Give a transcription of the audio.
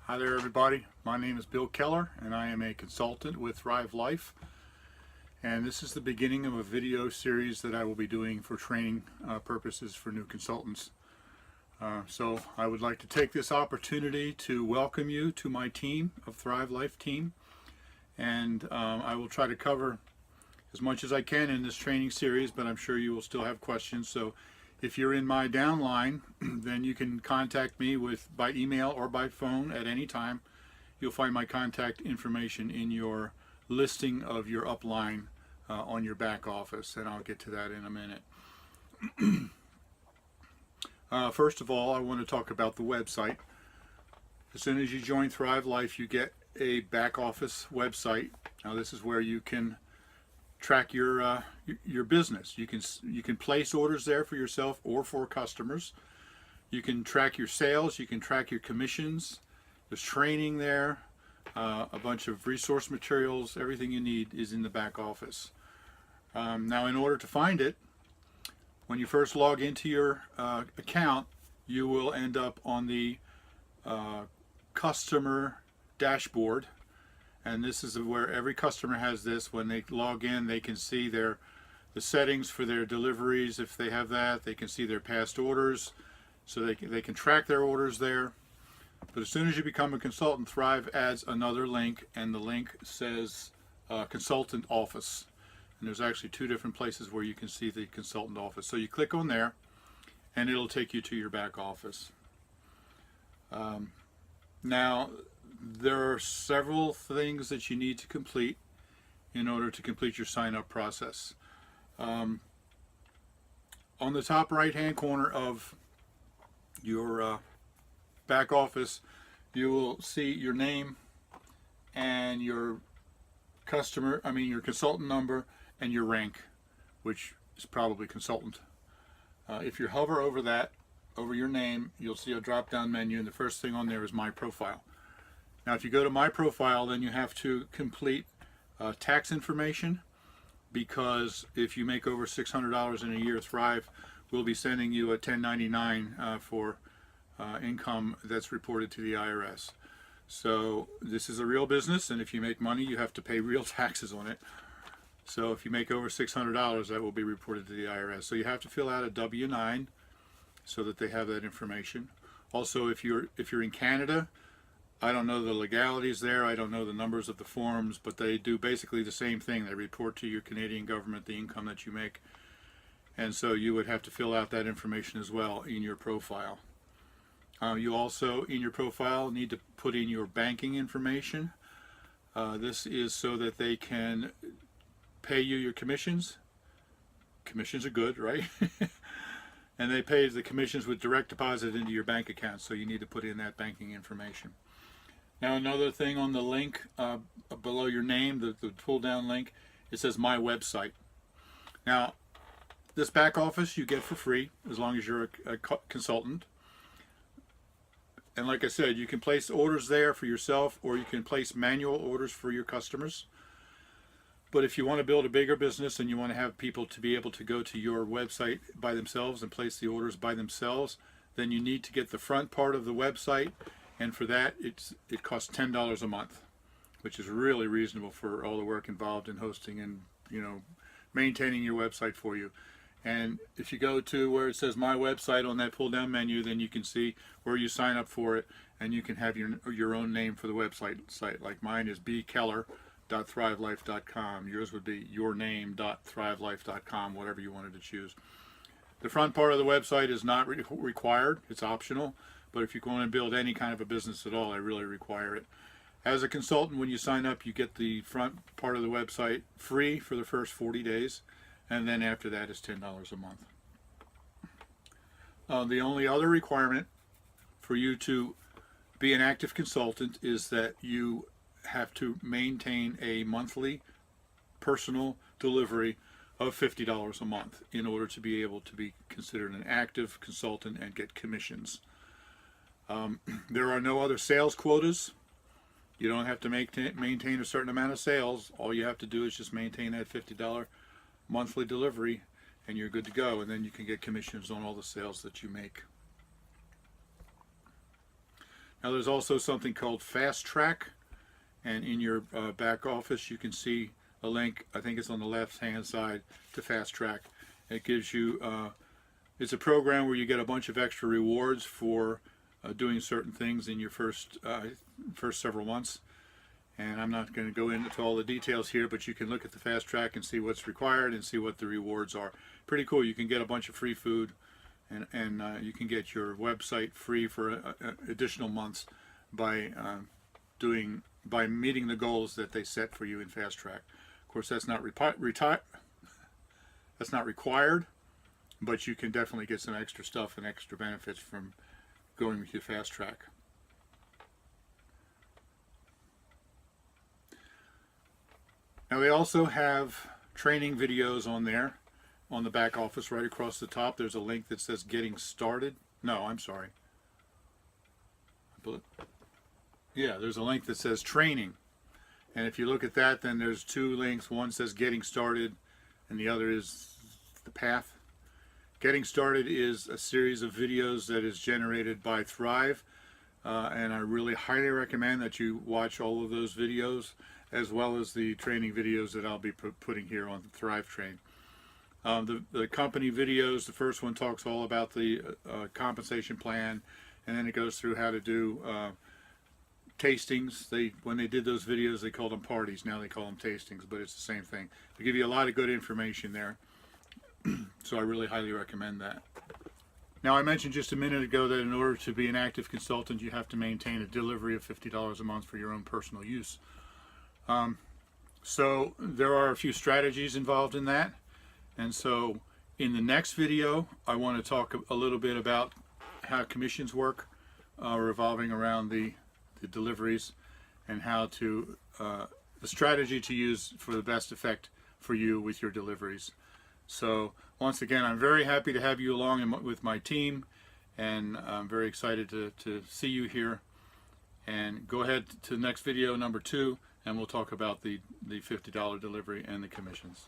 Hi there everybody, my name is Bill Keller and I am a consultant with Thrive Life, and this is the beginning of a video series that I will be doing for training purposes for new consultants. So I would like to take this opportunity to welcome you to my team of Thrive Life team, and I will try to cover as much as I can in this training series, but I'm sure you will still have questions. So if you're in my downline, then you can contact me by email or by phone at any time. You'll find my contact information in your listing of your upline on your back office, and I'll get to that in a minute. First of all, I want to talk about the website. As soon as you join Thrive Life, you get a back office website. Now this is where you can track your business. You can place orders there for yourself or for customers. You can track your sales. You can track your commissions. There's training there, a bunch of resource materials. Everything you need is in the back office. Now, in order to find it, when you first log into your account, you will end up on the customer dashboard. And this is where every customer has this. When they log in, they can see the settings for their deliveries. If they have that, they can see their past orders, so they can track their orders there. But as soon as you become a consultant, Thrive adds another link, and the link says Consultant Office. And there's actually two different places where you can see the Consultant Office. So you click on there, and it'll take you to your back office. Now, there are several things that you need to complete in order to complete your sign-up process. On the top right-hand corner of your back office, you will see your name and your your consultant number and your rank, which is probably consultant. If you hover over that, over your name, you'll see a drop-down menu, and the first thing on there is My Profile. Now, if you go to My Profile, then you have to complete tax information, because if you make over $600 in a year, Thrive will be sending you a 1099 for income that's reported to the IRS. So this is a real business, and if you make money, you have to pay real taxes on it. So if you make over $600, that will be reported to the IRS. So you have to fill out a W-9 so that they have that information. Also, if you're in Canada, I don't know the legalities there. I don't know the numbers of the forms, but they do basically the same thing. They report to your Canadian government the income that you make. And so you would have to fill out that information as well in your profile. You also, in your profile, need to put in your banking information. This is so that they can pay you your commissions. Commissions are good, right? And they pay the commissions with direct deposit into your bank account, so you need to put in that banking information. Now, another thing on the link below your name, the pull down link, it says My Website. Now, this back office you get for free as long as you're a consultant. And like I said, you can place orders there for yourself, or you can place manual orders for your customers. But if you want to build a bigger business and you want to have people to be able to go to your website by themselves and place the orders by themselves, then you need to get the front part of the website. And for that, it costs $10 a month, which is really reasonable for all the work involved in hosting and maintaining your website for you. And if you go to where it says My Website on that pull-down menu, then you can see where you sign up for it, and you can have your own name for the website. Like mine is bkeller.thrivelife.com. Yours would be yourname.thrivelife.com, whatever you wanted to choose. The front part of the website is not required; it's optional. But if you're going to build any kind of a business at all, I really require it. As a consultant, when you sign up, you get the front part of the website free for the first 40 days, and then after that is $10 a month. The only other requirement for you to be an active consultant is that you have to maintain a monthly personal delivery of $50 a month in order to be able to be considered an active consultant and get commissions. There are no other sales quotas. You don't have to maintain a certain amount of sales. All you have to do is just maintain that $50 monthly delivery, and you're good to go. And then you can get commissions on all the sales that you make. Now there's also something called Fast Track, and in your back office you can see a link, I think it's on the left hand side, to Fast Track. It gives you, it's a program where you get a bunch of extra rewards for doing certain things in your first several months. And I'm not going to go into all the details here, but you can look at the Fast Track and see what's required and see what the rewards are. Pretty cool. You can get a bunch of free food, and you can get your website free for additional months by meeting the goals that they set for you in Fast Track. Of course, that's not required, but you can definitely get some extra stuff and extra benefits from going with your Fast Track. Now they also have training videos on there, on the back office right across the top. There's a link that says Getting Started. No, I'm sorry. Yeah, there's a link that says Training. And if you look at that, then there's two links. One says Getting Started, and the other is The Path. Getting Started is a series of videos that is generated by Thrive, and I really highly recommend that you watch all of those videos, as well as the training videos that I'll be putting here on Thrive Train. The company videos, the first one talks all about the compensation plan, and then it goes through how to do tastings. When they did those videos, they called them parties. Now they call them tastings, but it's the same thing. They give you a lot of good information there, so I really highly recommend that. Now, I mentioned just a minute ago that in order to be an active consultant, you have to maintain a delivery of $50 a month for your own personal use. So there are a few strategies involved in that, and so in the next video I want to talk a little bit about how commissions work, revolving around the deliveries, and how to the strategy to use for the best effect for you with your deliveries. So once again, I'm very happy to have you along with my team, and I'm very excited to see you here. And go ahead to the next video, number 2, and we'll talk about the $50 delivery and the commissions.